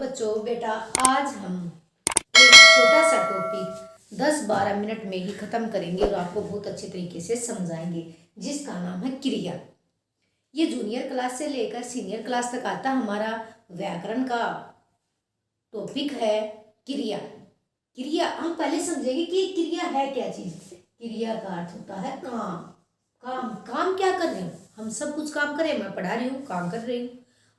बच्चों, बेटा आज हम एक छोटा सा टॉपिक 10-12 मिनट में ही ख़त्म करेंगे और आपको बहुत अच्छे तरीके से समझाएंगे, जिसका नाम है क्रिया। ये जूनियर क्लास से लेकर सीनियर क्लास तक आता हमारा व्याकरण का टॉपिक है क्रिया। क्रिया हम पहले समझेंगे कि क्रिया है क्या चीज़। क्रिया का अर्थ होता है काम। काम काम क्या कर रहे हो? हम सब कुछ काम करें, मैं पढ़ा रही हूँ, काम कर रही हूँ,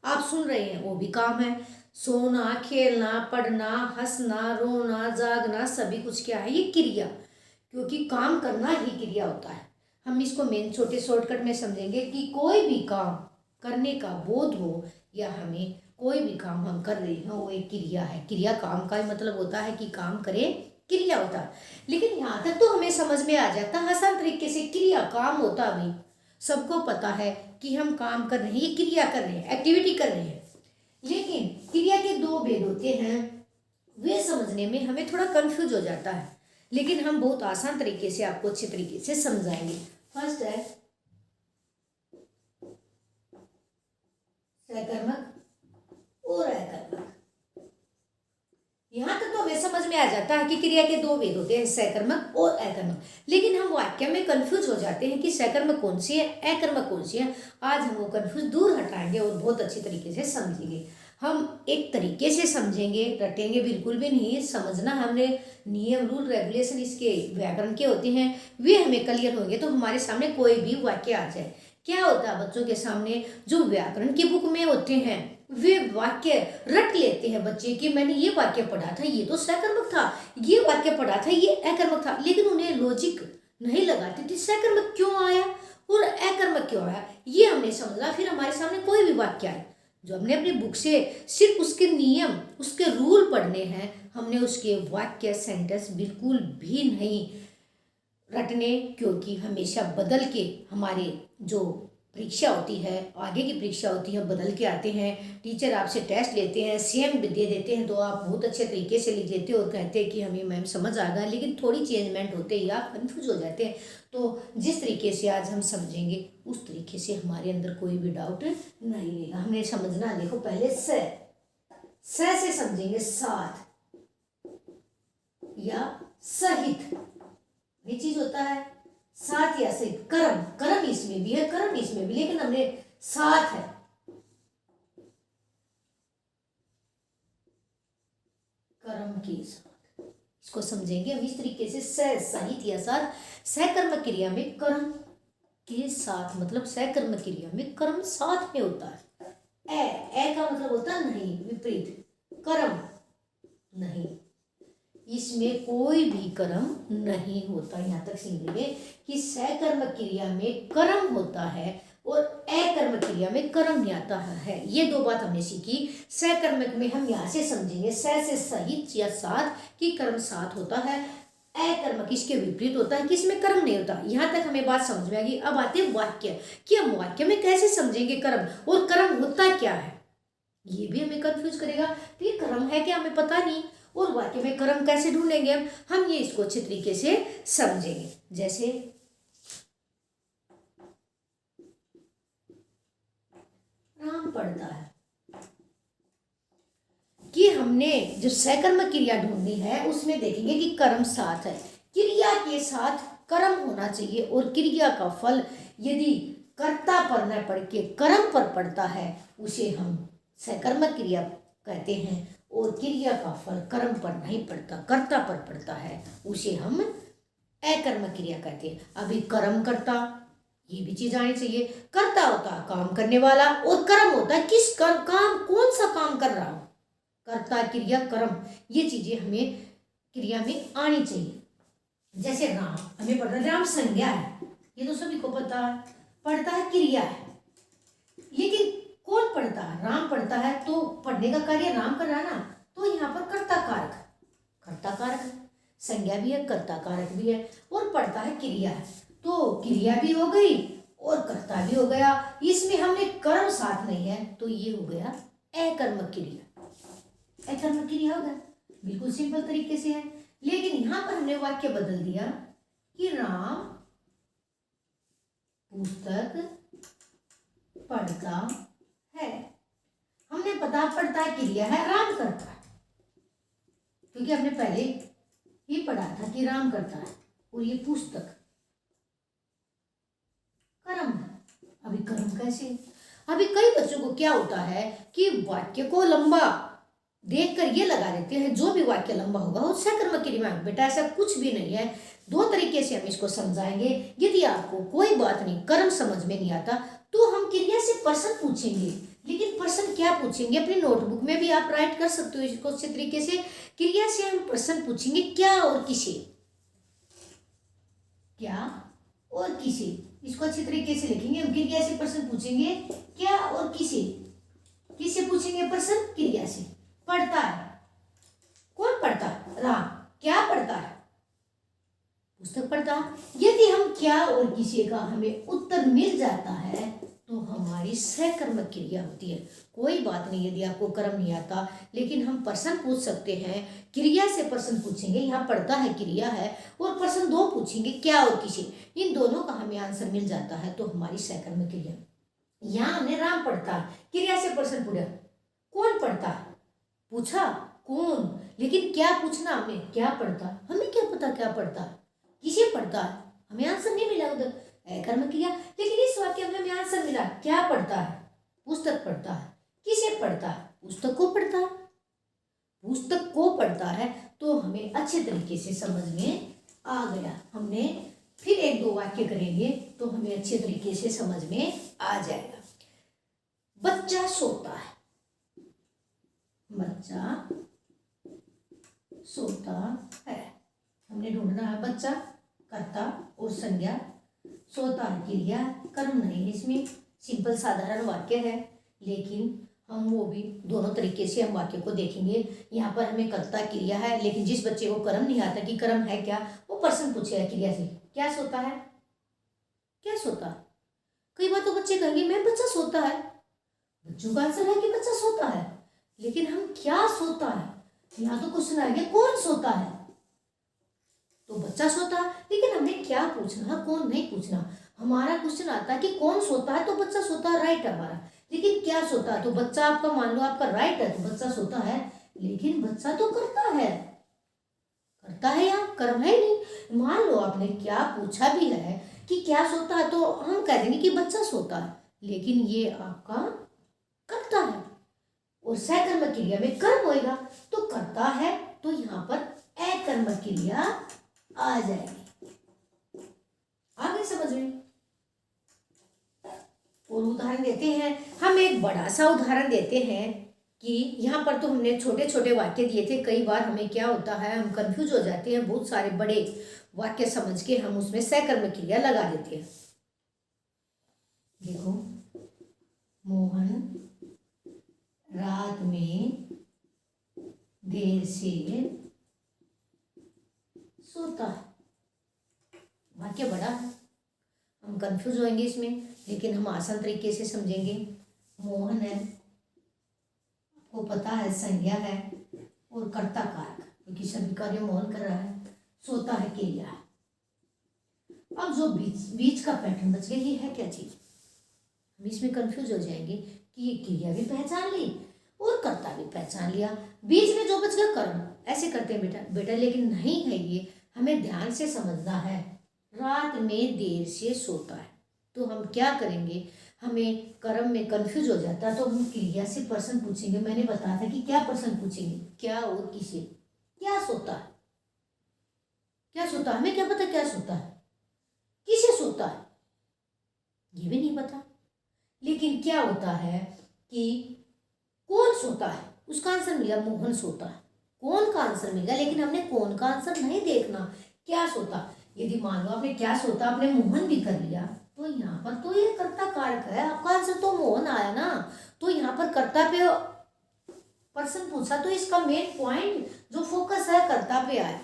आप सुन रहे हैं, वो भी काम है। सोना, खेलना, पढ़ना, हंसना, रोना, जागना, सभी कुछ क्या है? ये क्रिया। क्योंकि काम करना ही क्रिया होता है। हम इसको मेन छोटे शॉर्टकट में समझेंगे कि कोई भी काम करने का बोध हो या हमें कोई भी काम हम कर रहे हैं वो एक क्रिया है। क्रिया काम का ही मतलब होता है कि काम करें, क्रिया होता है। लेकिन यहाँ तक तो हमें समझ में आ जाता है आसान तरीके से, क्रिया काम होता भी सबको पता है कि हम काम कर रहे हैं, ये क्रिया कर रहे हैं, एक्टिविटी कर रहे हैं। लेकिन क्रिया के दो भेद होते हैं, वे समझने में हमें थोड़ा कंफ्यूज हो जाता है, लेकिन हम बहुत आसान तरीके से आपको अच्छे तरीके से समझाएंगे। फर्स्ट है सकर्मक और अकर्मक। यहाँ तक तो हमें समझ में आ जाता है कि क्रिया के दो भेद होते हैं, सकर्मक और अकर्मक। लेकिन हम वाक्य में कंफ्यूज हो जाते हैं कि सकर्मक कौन सी है, अकर्मक कौन सी है। आज हम वो कंफ्यूज दूर हटाएंगे और बहुत अच्छी तरीके से समझेंगे। हम एक तरीके से समझेंगे, रटेंगे बिल्कुल भी नहीं। समझना हमने नियम, रूल, रेगुलेशन इसके व्याकरण के होते हैं, वे हमें क्लियर होंगे तो हमारे सामने कोई भी वाक्य आ जाए। क्या होता है बच्चों के सामने, जो व्याकरण की बुक में होते हैं वे वाक्य रट लेते हैं बच्चे कि मैंने ये वाक्य पढ़ा था, ये तो सकर्मक था, ये वाक्य पढ़ा था, ये अकर्मक था। लेकिन उन्हें लॉजिक नहीं लगाते थे, सकर्मक क्यों आया और अकर्मक क्यों आया, ये हमने समझना। फिर हमारे सामने कोई भी वाक्य आए जो हमने अपनी बुक से सिर्फ उसके नियम, उसके रूल पढ़ने हैं, हमने उसके वाक्य, सेंटेंस बिल्कुल भी नहीं रटने। क्योंकि हमेशा बदल के हमारे जो परीक्षा होती है, आगे की परीक्षा होती है, बदल के आते हैं। टीचर आपसे टेस्ट लेते हैं, सेम दे देते हैं, तो आप बहुत अच्छे तरीके से लिख लेते हो और कहते हैं कि हमें मैम समझ आ गया। लेकिन थोड़ी चेंजमेंट होते ही आप कंफ्यूज हो जाते हैं। तो जिस तरीके से आज हम समझेंगे उस तरीके से हमारे अंदर कोई भी डाउट नहीं रहेगा। हमें समझना, देखो पहले से समझेंगे, साथ या सहित, ये चीज होता है साथ या सहित। कर्म, कर्म इसमें भी है, कर्म इसमें भी, लेकिन हमने साथ है, कर्म के साथ, इसको समझेंगे हम इस तरीके से। सहित या साथ, सहकर्म क्रिया में कर्म के साथ, मतलब सहकर्म क्रिया में कर्म साथ में होता है। ए का मतलब होता है नहीं, विपरीत, कर्म नहीं, इसमें कोई भी कर्म नहीं होता। यहाँ तक समझेंगे कि सकर्म क्रिया में कर्म होता है और अकर्म क्रिया में कर्म नहीं आता है। ये दो बात हमने सीखी। सकर्मक में हम यहाँ से समझेंगे से सहित या साथ, कि कर्म साथ होता है। अकर्मक इसके विपरीत होता है कि इसमें कर्म नहीं होता। यहाँ तक हमें बात समझ में आ गई। अब आते हैं वाक्य, कि हम वाक्य में कैसे समझेंगे कर्म, और कर्म होता क्या है, ये भी हमें कंफ्यूज करेगा। तो ये कर्म है क्या, हमें पता नहीं, और वाक्य में कर्म कैसे ढूंढेंगे हम ये इसको अच्छे तरीके से समझेंगे। जैसे राम पढ़ता है, कि हमने जो सकर्मक क्रिया ढूंढनी है उसमें देखेंगे कि कर्म साथ है, क्रिया के साथ कर्म होना चाहिए। और क्रिया का फल यदि कर्ता पर न पढ़ के कर्म पर पड़ता है उसे हम सकर्मक क्रिया कहते हैं, और क्रिया का फल कर्म पर नहीं पड़ता, कर्ता पर पड़ता है, उसे हम अकर्मक क्रिया कहते हैं। अभी कर्म कर्ता, ये भी चीज आनी चाहिए। कर्ता होता है काम करने वाला, और कर्म होता है किस काम, कौन सा काम कर रहा हो, कर्ता, क्रिया, कर्म, ये चीजें हमें क्रिया में आनी चाहिए। जैसे राम, हमें पढ़ना है, राम संज्ञा है, ये तो सभी को पता है, पढ़ता है क्रिया है। लेकिन कौन पढ़ता है, राम पढ़ता है, तो पढ़ने का कार्य राम कर रहा है ना, तो यहाँ पर कर्ता कारक, कर्ता कारक संज्ञा भी है, कर्ता कारक भी है, और पढ़ता है क्रिया है, तो क्रिया भी हो गई और कर्ता भी हो गया। इसमें हमने कर्म साथ नहीं है, तो ये हो गया अकर्मक क्रिया। अकर्मक क्रिया होगा, बिल्कुल सिंपल तरीके से है। लेकिन यहां पर हमने वाक्य बदल दिया कि राम पुस्तक पढ़ता है। हमने पढ़ता क्रिया है, राम करता है, क्योंकि हमने पहले ही पढ़ा था कि राम करता है, और ये पुस्तक कर्म है। अभी कर्म कैसे? अभी कई बच्चों को क्या होता है कि वाक्य को लंबा देखकर ये लगा देते हैं जो भी वाक्य लंबा होगा वो सकर्मक क्रिया में। बेटा ऐसा कुछ भी नहीं है, दो तरीके से हम इसको समझाएंगे। यदि आपको कोई बात नहीं, कर्म समझ में नहीं आता, तो हम क्रिया से प्रश्न पूछेंगे। लेकिन प्रश्न क्या पूछेंगे, अपनी नोटबुक में भी आप राइट कर सकते हो इसको अच्छे तरीके से। क्रिया से हम प्रश्न पूछेंगे क्या और किसे, क्या और किसे, इसको अच्छे तरीके से लिखेंगे। हम क्रिया से प्रश्न पूछेंगे क्या और किसे, किसे पूछेंगे प्रश्न? क्रिया से। पढ़ता है, कौन पढ़ता है? राम। क्या पढ़ता है? पुस्तक पढ़ता है। यदि हम क्या और किसी का हमें उत्तर मिल जाता है तो हमारी सकर्मक क्रिया होती है। कोई बात नहीं यदि आपको कर्म नहीं आता, लेकिन हम प्रश्न पूछ सकते हैं। क्रिया से प्रश्न पूछेंगे, यहाँ पढ़ता है क्रिया है, और प्रश्न दो पूछेंगे क्या और किसी, इन दोनों का हमें आंसर मिल जाता है तो हमारी सकर्मक क्रिया। यहाँ हमने राम पढ़ता है, क्रिया से प्रश्न पूछा, कौन पढ़ता है? पूछा कौन, लेकिन क्या पूछना हमने? क्या पढ़ता है? हमें क्या पता क्या पढ़ता है, किसे पढ़ता है? हमें आंसर नहीं मिला उधर, कर्म किया। लेकिन इस वाक्य में हमें आंसर मिला, क्या पढ़ता है? पुस्तक पढ़ता है। किसे पढ़ता है? पुस्तक को पढ़ता है। पुस्तक को पढ़ता है तो हमें अच्छे तरीके से समझ में आ गया। हमने फिर एक दो वाक्य करेंगे तो हमें अच्छे तरीके से समझ में आ जाएगा। बच्चा सोता है, बच्चा सोता है। हमने ढूंढना है बच्चा, कर्ता और संज्ञा, सोता है क्रिया, कर्म नहीं है इसमें, सिंपल साधारण वाक्य है। लेकिन हम वो भी दोनों तरीके से हम वाक्य को देखेंगे। यहाँ पर हमें कर्ता क्रिया है, लेकिन जिस बच्चे को कर्म नहीं आता कि कर्म है क्या, वो प्रश्न पूछेगा क्रिया से, क्या सोता है? क्या सोता है? कई बार तो बच्चे कहेंगे मैं बच्चा सोता है, बच्चों का आंसर है कि बच्चा सोता है, लेकिन हम क्या सोता है, यहाँ तो क्वेश्चन आ गया कौन सोता है, तो बच्चा सोता है। लेकिन हमें क्या पूछना है, कौन नहीं पूछना। हमारा क्वेश्चन आता है कि कौन सोता है तो बच्चा सोता है, राइट है हमारा। लेकिन क्या सोता है तो बच्चा, आपका मान लो आपका राइट है तो बच्चा सोता है, लेकिन बच्चा तो करता है, करता है या कर्म है नहीं। मान लो आपने क्या पूछा भी है कि क्या सोता है, तो हम कह देंगे कि बच्चा सोता है, लेकिन ये आपका करता है, और सकर्मक क्रिया में कर्म होएगा तो करता है, तो यहाँ पर अकर्मक क्रिया आ जाएगी। आगे समझ में। और उदाहरण देते हैं, हम एक बड़ा सा उदाहरण देते हैं कि यहाँ पर तो हमने छोटे छोटे वाक्य दिए थे। कई बार हमें क्या होता है, हम कंफ्यूज हो जाते हैं, बहुत सारे बड़े वाक्य समझ के हम उसमें सकर्मक क्रिया लगा देते हैं। देखो, मोहन रात में देर से सोता है। वाक्य बड़ा है, हम कंफ्यूज होंगे इसमें, लेकिन हम आसान तरीके से समझेंगे। मोहन है, आपको पता है संज्ञा है, और कर्ता कारक, क्योंकि सभी कार्य मोहन कर रहा है, सोता है क्रिया है। अब जो बीच का पैटर्न बच गया, ये है क्या चीज? हम इसमें कंफ्यूज हो जाएंगे कि ये क्रिया भी पहचान ली और कर्ता भी पहचान लिया, बीच में जो बच गया कर्म। ऐसे करते हैं बेटा, लेकिन नहीं है ये, हमें ध्यान से समझना है। रात में देर से सोता है, तो हम क्या करेंगे, हमें कर्म में कंफ्यूज हो जाता है तो हम क्रिया से प्रश्न पूछेंगे। मैंने बताया था कि क्या प्रश्न पूछेंगे, क्या और किसे, क्या सोता है, क्या सोता है, हमें क्या पता क्या सोता है, किसे सोता है, ये भी नहीं पता। लेकिन क्या होता है कि कौन सोता है, उसका आंसर मिला मोहन सोता है, कौन का आंसर मिला, लेकिन हमने कौन का आंसर नहीं देखना, क्या सोता। यदि मान लो आपने क्या सोता, आपने मोहन भी कर लिया, तो यहाँ पर तो ये कर्ता कारक है, आपका आंसर तो मोहन आया ना, तो यहाँ पर कर्ता पे प्रश्न पूछा, तो इसका मेन पॉइंट जो फोकस है कर्ता पे आया।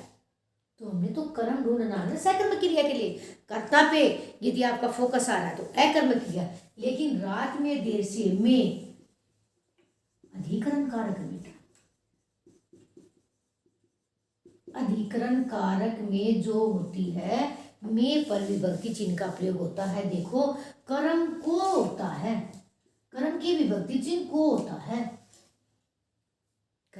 तो हमने तो कर्म ढूंढना है सकर्मक क्रिया के लिए, कर्ता पे यदि आपका फोकस आ रहा है तो अकर्मक क्रिया। लेकिन रात में देर से में अधिकरण कारक है बेटा, अधिकरण कारक में जो होती है में पर विभक्ति चिन्ह का प्रयोग होता है। देखो, कर्म को होता है, कर्म की विभक्ति चिन्ह को होता है,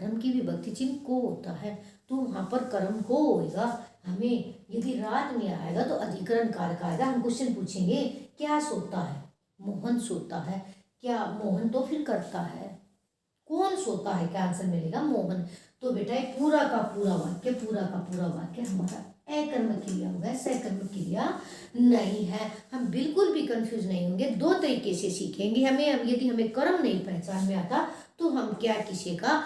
कर्म की विभक्ति चिन्ह को होता है, तो वहां पर कर्म को होएगा। हमें यदि रात में आएगा तो अधिकरण कारक आएगा। हम क्वेश्चन पूछेंगे क्या सोता है, मोहन सोता है। क्या मोहन तो फिर करता है, कौन सोता है, क्या आंसर मिलेगा, मोहन। तो बेटा ये पूरा का पूरा वाक्य हमारा अकर्मक क्रिया होगा, सकर्मक क्रिया नहीं है। हम बिल्कुल भी कंफ्यूज नहीं होंगे, दो तरीके से सीखेंगे। यदि हमें कर्म नहीं पहचान में आता तो हम क्या किसी का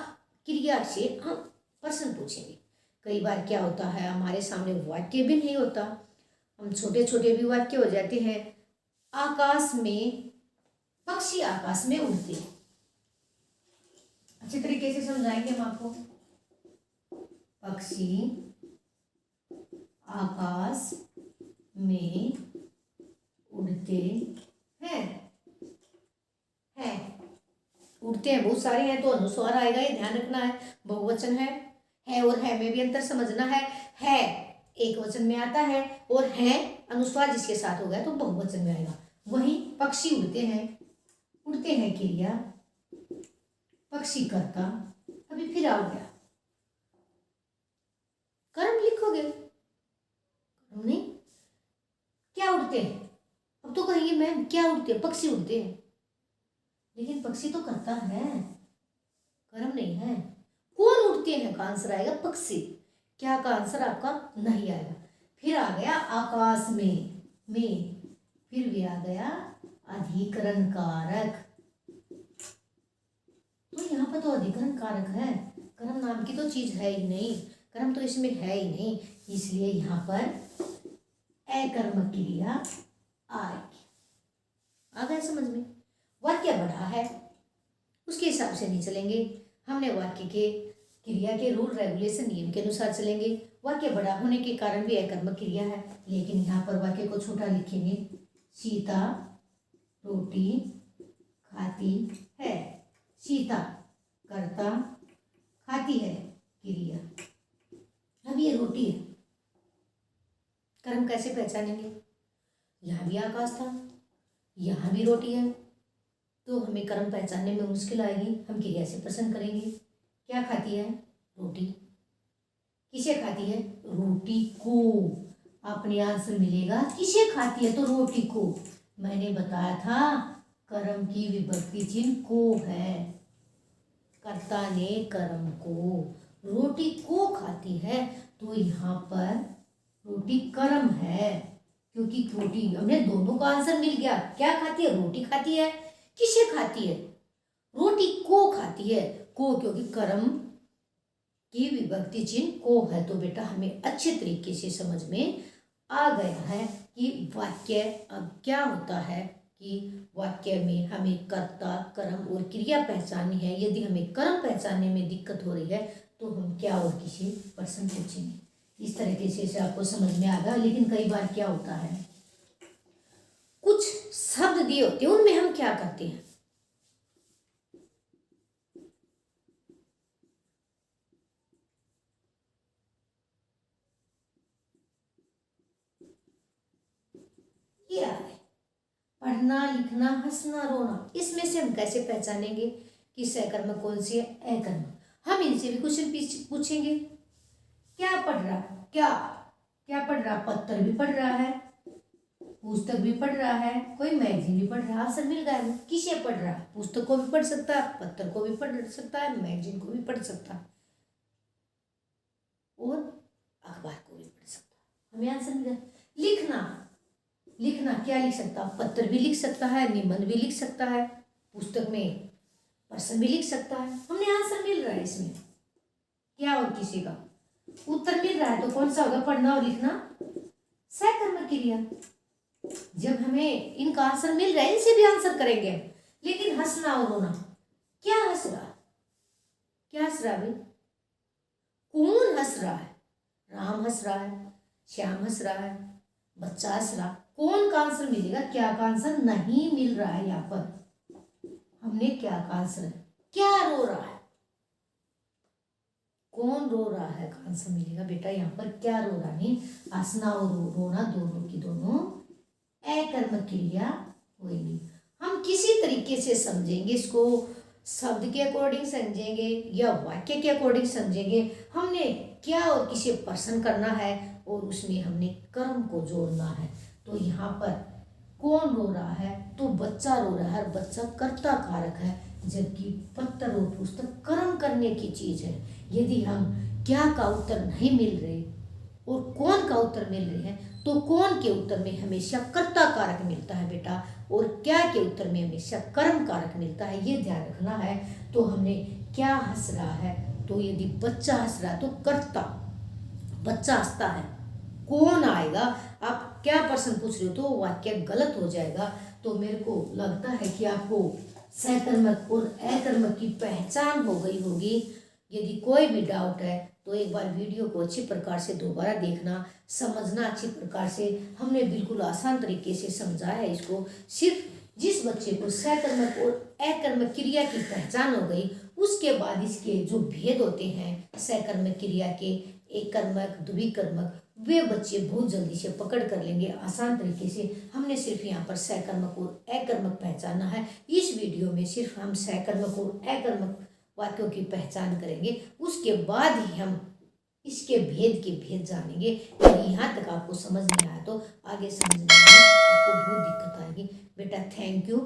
क्रिया से हम प्रश्न पूछेंगे। कई बार क्या होता है, हमारे सामने वाक्य भी नहीं होता, हम छोटे छोटे भी वाक्य हो जाते हैं। आकाश में पक्षी आकाश में उड़ते, अच्छे तरीके से समझाएंगे हम आपको। पक्षी आकाश में उड़ते हैं, उड़ते हैं, बहुत सारे हैं तो अनुस्वार आएगा, ये ध्यान रखना है। बहुवचन है और है में भी अंतर समझना है एक वचन में आता है और है अनुस्वार जिसके साथ हो गया तो बहुवचन में आएगा। वहीं पक्षी उड़ते हैं क्रिया, पक्षी करता, अभी फिर आ गया कर्म, लिखोगे कर्म नहीं, क्या उड़ते हैं, अब तो कहिए मैम क्या उड़ते हैं, पक्षी उड़ते हैं, लेकिन पक्षी तो करता है, कर्म नहीं है। कौन उड़ते हैं का आंसर आएगा पक्षी, क्या का आंसर आपका नहीं आएगा। फिर आ गया आकाश में, फिर भी आ गया अधिकरण कारक, तो यहाँ पर तो अधिकरण कारक है, कर्म नाम की तो चीज है ही नहीं, कर्म तो इसमें है ही नहीं, इसलिए यहाँ पर अकर्मक क्रिया आएगी। आ गया समझ में। वाक्य बड़ा है उसके हिसाब से नहीं चलेंगे, हमने वाक्य के क्रिया के रूल रेगुलेशन नियम के अनुसार चलेंगे। वाक्य बड़ा होने के कारण भी अकर्मक क्रिया है, लेकिन यहाँ पर वाक्य को छोटा लिखेंगे। सीता रोटी खाती है, सीता करता, खाती है क्रिया। अब ये रोटी है, कर्म कैसे पहचानेंगे, यहाँ भी आकाश था, यहाँ भी रोटी है, तो हमें कर्म पहचानने में मुश्किल आएगी। हम क्रिया से प्रश्न करेंगे, क्या खाती है, रोटी, किसे खाती है, रोटी को। अपने आंसर मिलेगा किसे खाती है तो रोटी को। मैंने बताया था कर्म की विभक्ति चिन्ह को है, कर्ता ने कर्म को, रोटी को खाती है, तो यहाँ पर रोटी कर्म है, क्योंकि रोटी हमने दोनों का आंसर मिल गया। क्या खाती है, रोटी खाती है, किसे खाती है, रोटी को खाती है, को क्योंकि कर्म की विभक्ति चिन्ह को है। तो बेटा हमें अच्छे तरीके से समझ में आ गया है कि वाक्य अब क्या होता है, कि वाक्य में हमें कर्ता, कर्म और क्रिया पहचाननी है। यदि हमें कर्म पहचानने में दिक्कत हो रही है तो हम क्या और किसी प्रश्न पूछेंगे। इस तरीके से आपको समझ में आ गया। लेकिन कई बार क्या होता है, कुछ शब्द दिए होते हैं, उनमें हम क्या करते हैं, ये आ गए पढ़ना, लिखना, हंसना, रोना, इसमें से हम कैसे पहचानेंगे कि सकर्मक कौन सी है, अकर्मक। हम इनसे भी क्वेश्चन पूछेंगे। क्या पढ़ रहा, क्या पढ़ रहा, पत्र भी पढ़ रहा है, पुस्तक भी पढ़ रहा है, कोई मैगजीन भी पढ़ रहा है, आंसर मिल गया है। किसे पढ़ रहा है, पुस्तक को भी पढ़ सकता है, पत्र को भी पढ़ सकता है, मैगजीन को भी पढ़ सकता है और अखबार को भी पढ़ सकता है, हमें आंसर मिल गया। लिखना क्या लिख सकता है, पत्र भी लिख सकता है, निबंध भी लिख सकता है, पुस्तक में प्रश्न भी लिख सकता है, हमने आंसर मिल रहा है इसमें। क्या और किसी का उत्तर मिल रहा है, तो कौन सा होगा, पढ़ना और लिखना सकर्मक क्रिया। जब हमें इनका आंसर मिल रहा है इनसे भी आंसर करेंगे। लेकिन हंसना और रोना, क्या हंस रहा, क्या हंस रहा भाई, कौन हंस रहा है, राम हंस रहा है, श्याम हंस रहा है, बच्चा हंस रहा, कौन का आंसर मिलेगा, क्या का आंसर नहीं मिल रहा है। यहाँ पर हमने क्या का आंसर है, क्या रो रहा है, कौन रो रहा है का आंसर मिलेगा। बेटा यहाँ पर क्या रो रहा नहीं, हंसना और रोना दोनों की दोनों अकर्मक क्रिया होगी। हम किसी तरीके से समझेंगे इसको, शब्द के अकॉर्डिंग समझेंगे या वाक्य के अकॉर्डिंग समझेंगे, हमने क्या और किसे प्रश्न करना है और उसमें हमने कर्म को जोड़ना है। तो यहाँ पर कौन रो रहा है, तो बच्चा रो रहा है, बच्चा कर्ता कारक है, जबकि पत्थर और पुस्तक कर्म करने की चीज है। यदि हम क्या का उत्तर नहीं मिल रहे और कौन का उत्तर मिल रहे हैं, तो कौन के उत्तर में हमेशा कर्ता कारक मिलता है बेटा, और क्या के उत्तर में हमेशा कर्म कारक मिलता है, ये ध्यान रखना है। तो हमने क्या हंस रहा है, तो यदि बच्चा हंस रहा है तो कर्ता, बच्चा हंसता है, कौन आएगा, आप क्या प्रश्न पूछ रहे हो, तो वाक्य गलत हो जाएगा। तो मेरे को लगता है कि आपको सकर्मक और अकर्मक की पहचान हो गई होगी। यदि कोई भी डाउट है तो एक बार वीडियो को अच्छी प्रकार से दोबारा देखना, समझना अच्छी प्रकार से। हमने बिल्कुल आसान तरीके से समझाया है इसको। सिर्फ जिस बच्चे को सकर्मक और अकर्मक क्रिया की पहचान हो गई, उसके बाद इसके जो भेद होते हैं सकर्मक क्रिया के, एककर्मक, द्विकर्मक, वे बच्चे बहुत जल्दी से पकड़ कर लेंगे आसान तरीके से। हमने सिर्फ यहाँ पर सकर्मक और अकर्मक पहचाना है। इस वीडियो में सिर्फ हम सकर्मक और अकर्मक वाक्यों की पहचान करेंगे, उसके बाद ही हम इसके भेद जानेंगे। यदि यहाँ तक आपको समझ नहीं आया तो आगे समझने में आपको बहुत दिक्कत आएगी। बेटा थैंक यू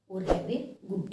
और हैव ए गुड